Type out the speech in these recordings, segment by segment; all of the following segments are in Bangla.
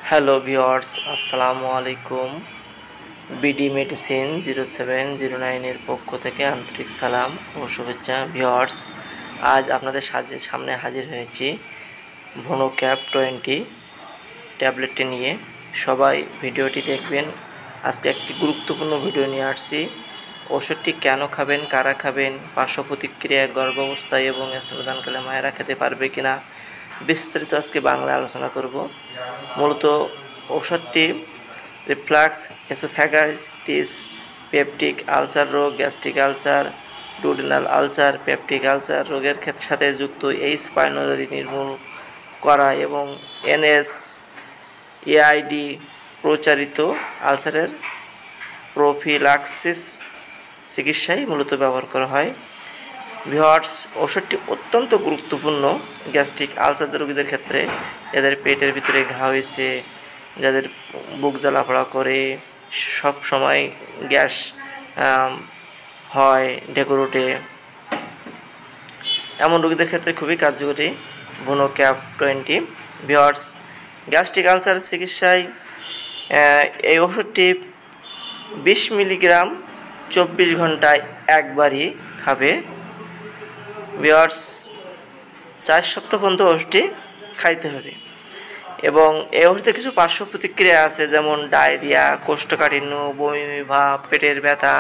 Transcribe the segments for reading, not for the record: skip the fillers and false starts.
হ্যালো ভিওয়ার্স, আসসালামু আলাইকুম। বিডি মেডিসিন 0709 এর পক্ষ থেকে আন্তরিক সালাম ও শুভেচ্ছা। ভিওয়ার্স, আজ আপনাদের সামনে হাজির হয়েছি ভোনো ক্যাপ 20 ট্যাবলেটটি নিয়ে। সবাই ভিডিওটি দেখবেন। আজকে একটি গুরুত্বপূর্ণ ভিডিও নিয়ে আসছি। ওষুধটি কেন খাবেন, কারা খাবেন, পার্শ্ব প্রতিক্রিয়া, গর্ভাবস্থায় এবং স্তন্যদানকালে মায়েরা খেতে পারবে কিনা, বিস্তারিত আজকে বাংলায় আলোচনা করব। মূলত ঔষধটি রিফ্লাক্স, এসোফ্যাগাইটিস, পেপটিক আলসার রোগ, gastric ulcer, duodenal ulcer, peptic ulcer রোগের সাথে যুক্ত এইচ পাইলোরি নির্মূল করা এবং NSAID প্রচারিত আলসারের প্রোফিলাক্সিস চিকিৎসায় মূলত ব্যবহার করা হয়। ভিওয়ার্স, ওষুধটি অত্যন্ত গুরুত্বপূর্ণ গ্যাস্ট্রিক আলসার রোগীদের ক্ষেত্রে, যাদের পেটের ভিতরে ঘা হয়েছে, যাদের বুক জ্বালাপড়া করে, সব সময় গ্যাস হয়, ঢেকুর ওঠে, এমন রোগীদের ক্ষেত্রে খুবই কার্যকরী ভোনো ক্যাপ 20। ভিওয়ার্স, গ্যাস্ট্রিক আলসার চিকিৎসায় এই ওষুধটি 20 মিলিগ্রাম 24 ঘন্টায় একবারই খাবে। ভিওয়ার্স, 4 সপ্তাহ পর্যন্ত ওষুধটি খাইতে হবে এবং এই ওষুধে কিছু পার্শ্ব প্রতিক্রিয়া আছে, যেমন ডায়রিয়া, কোষ্ঠকাঠিন্য, বমি ভাব, পেটের ব্যথা,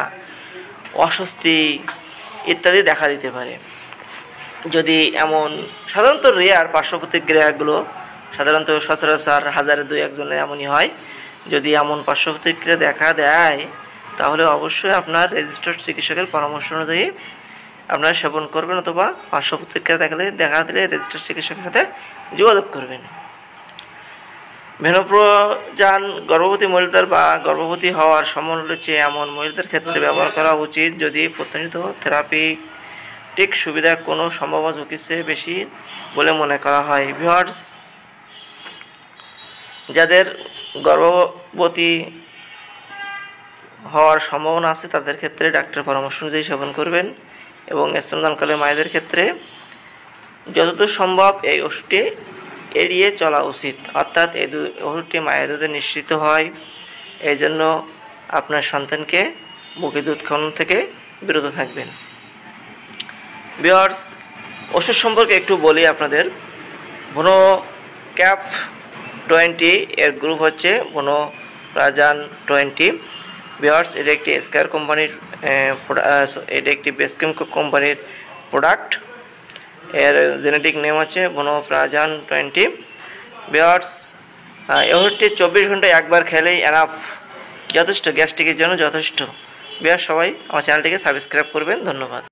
অস্বস্তি ইত্যাদি দেখা দিতে পারে। যদি এমন সাধারণত রেয়ার পার্শ্ব প্রতিক্রিয়াগুলো সাধারণত সচরাচর 1000-2 একজনের এমনই হয়। যদি এমন পার্শ্ব প্রতিক্রিয়া দেখা দেয় তাহলে অবশ্যই আপনার রেজিস্টার্ড চিকিৎসকের পরামর্শ অনুযায়ী আপনারা সেবন করবেন, অথবা পার্শ্ব প্রতিক্রিয়া দেখা দিলে রেজিস্টার্ড চিকিৎসকের সাথে যোগাযোগ করবেন। ভেনোপ্রোজান গর্ভবতী মহিলাদের বা গর্ভবতী হওয়ার সম্ভাবনা রয়েছে এমন মহিলাদের ক্ষেত্রে ব্যবহার করা উচিত যদি প্রত্যাশিত থেরাপিউটিক সুবিধা কোনো সম্ভাব্য ঝুঁকির চেয়ে বেশি বলে মনে করা হয়। ভিউয়ার্স, যাদের গর্ভবতী হওয়ার সম্ভাবনা আছে তাদের ক্ষেত্রে ডাক্তারের পরামর্শ অনুযায়ী সেবন করবেন এবং স্তন্যদানকালে মায়েদের ক্ষেত্রে যতদূর সম্ভব এই ওষুধটি এড়িয়ে চলা উচিত, অর্থাৎ এই ওষুধটি মায়ের দুধে নিঃসৃত হয়। এই জন্য আপনার সন্তানকে বুকে দুধ খাওয়ানো থেকে বিরত থাকবেন। ভিউয়ার্স, ওষুধ সম্পর্কে একটু বলি আপনাদের। ভোনো ক্যাপ 20 এর গ্রুপ হচ্ছে ভোনোপ্রাজান 20। ভিউয়ার্স, এটা একটি স্কয়ার কোম্পানির এটা একটি বেসকেম কোম্পানির প্রোডাক্ট। এর জেনেটিক নেম হচ্ছে ভোনোপ্রাজান 20। ভিউয়ার্স, এই ওষুধটি 24 ঘন্টায় একবার খেলেই এনাফ, যথেষ্ট, গ্যাস্ট্রিকের জন্য যথেষ্ট। ভিউয়ার্স, সবাই আমার চ্যানেলটিকে সাবস্ক্রাইব করবেন। ধন্যবাদ।